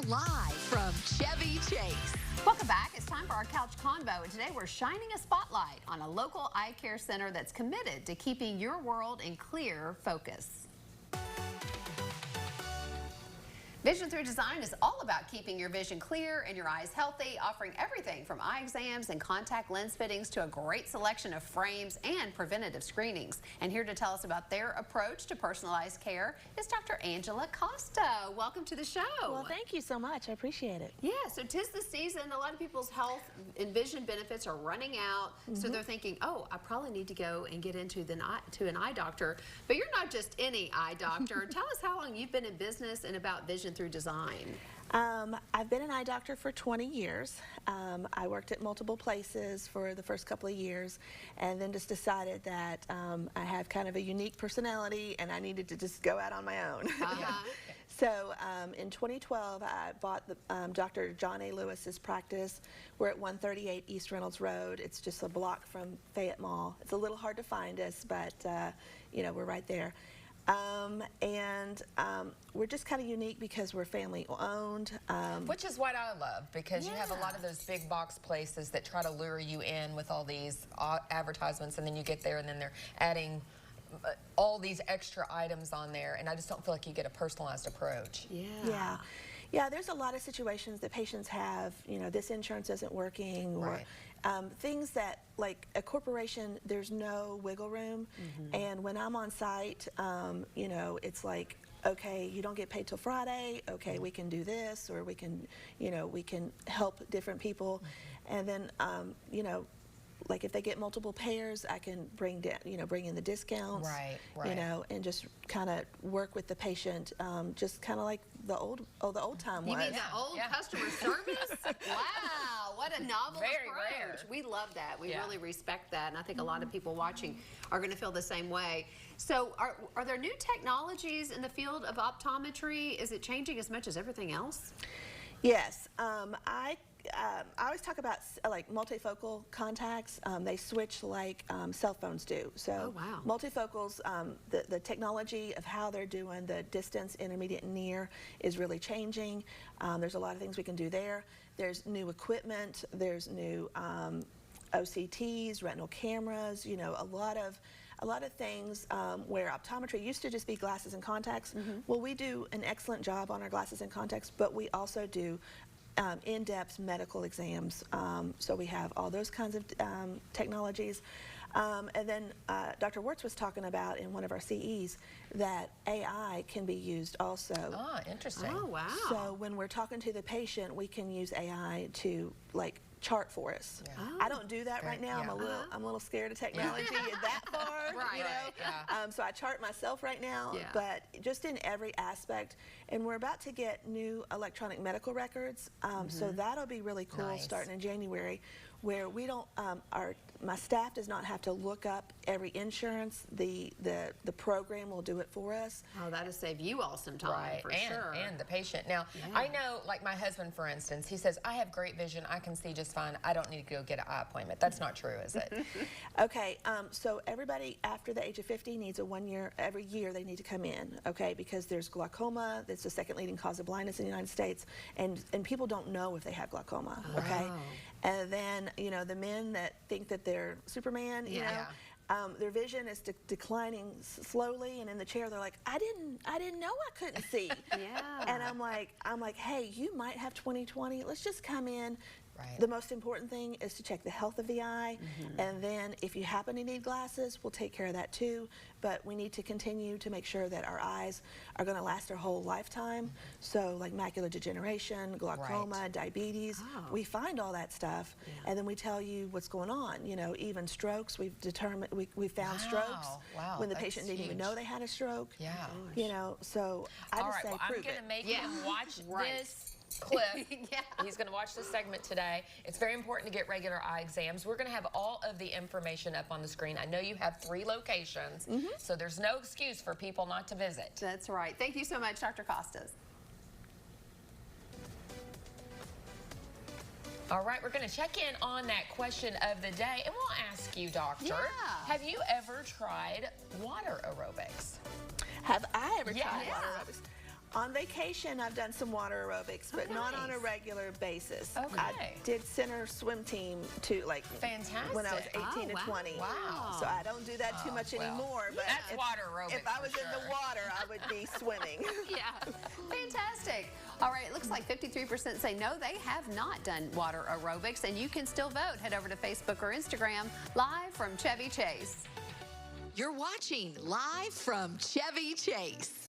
live from Chevy Chase. Welcome back. It's time for our couch convo, and today we're shining a spotlight on a local eye care center that's committed to keeping your world in clear focus. Vision Thru Design is all about keeping your vision clear and your eyes healthy, offering everything from eye exams and contact lens fittings to a great selection of frames and preventative screenings. And here to tell us about their approach to personalized care is Dr. Angela Costa. Welcome to the show. Well, thank you so much. I appreciate it. Yeah, so 'tis the season. A lot of people's health and vision benefits are running out, so they're thinking, oh, I probably need to go and get into an eye doctor. But you're not just any eye doctor. Tell us how long you've been in business and about Vision Thru Design. I've been an eye doctor for 20 years. I worked at multiple places for the first couple of years and then just decided that I have kind of a unique personality and I needed to just go out on my own. So in 2012, I bought Dr. John A. Lewis's practice. We're at 138 East Reynolds Road. It's just a block from Fayette Mall. It's a little hard to find us, but you know, we're right there. We're just kind of unique because we're family owned. Which is what I love, because you have a lot of those big box places that try to lure you in with all these advertisements, and then you get there and then they're adding all these extra items on there, and I just don't feel like you get a personalized approach. Yeah, there's a lot of situations that patients have, you know, this insurance isn't working, or things that, like a corporation, there's no wiggle room. And when I'm on site, you know, it's like, okay, you don't get paid till Friday, okay, we can do this, or we can, you know, we can help different people. And then, you know, like if they get multiple pairs, I can bring down, you know, bring in the discounts, you know, and just kind of work with the patient, just kind of like the old time was. You mean the old customer service? Wow, what a novel approach. We love that. We really respect that, and I think a lot of people watching are going to feel the same way. So, are there new technologies in the field of optometry? Is it changing as much as everything else? Yes, I always talk about like multifocal contacts. They switch like cell phones do. So multifocals, the technology of how they're doing the distance, intermediate, and near is really changing. There's a lot of things we can do there. There's new equipment. There's new OCTs, retinal cameras. You know, a lot of things where optometry used to just be glasses and contacts. Well, we do an excellent job on our glasses and contacts, but we also do in-depth medical exams. So we have all those kinds of technologies. And then Dr. Wirtz was talking about in one of our CEs that AI can be used also. Oh, interesting. Oh, wow. So when we're talking to the patient, we can use AI to like chart for us. I don't do that right now. I'm a little scared of technology that far, you know. So I chart myself right now, but just in every aspect. And we're about to get new electronic medical records, so that'll be really cool starting in January, where we don't, my staff does not have to look up every insurance. The program will do it for us. Oh, that'll save you all some time, for sure. And the patient. Now, I know, like my husband, for instance, he says, I have great vision, I can see just fine, I don't need to go get an eye appointment. That's not true, is it? Okay, so everybody after the age of 50 needs a 1 year, every year they need to come in, okay, because there's glaucoma, that's the second leading cause of blindness in the United States, and people don't know if they have glaucoma, okay? And then, you know, the men that think that they're Superman, you know, their vision is declining slowly, and in the chair they're like, I didn't know I couldn't see. And I'm like, hey, you might have 20/20. Let's just come in. The most important thing is to check the health of the eye, and then if you happen to need glasses, we'll take care of that too. But we need to continue to make sure that our eyes are going to last our whole lifetime. So like macular degeneration, glaucoma, diabetes, we find all that stuff, and then we tell you what's going on. You know, even strokes, we've determined, we found strokes when the patient didn't even know they had a stroke. You know, so I just say prove it. I'm going to make him watch this clip. He's going to watch this segment today. It's very important to get regular eye exams. We're going to have all of the information up on the screen. I know you have 3 locations, so there's no excuse for people not to visit. That's right. Thank you so much, Dr. Costas. All right, we're going to check in on that question of the day, and we'll ask you, doctor, have you ever tried water aerobics? Have I ever tried water aerobics? On vacation, I've done some water aerobics, but not on a nice. regular basis. Okay. I did center swim team too, like Fantastic. when I was 18 Oh, to wow. 20. Wow. So I don't do that too much well, anymore. But that's water aerobics if I was for in the sure. water, I would be swimming. Yeah, fantastic. All right, it looks like 53% say no, they have not done water aerobics, and you can still vote. Head over to Facebook or Instagram, live from Chevy Chase. You're watching Live from Chevy Chase.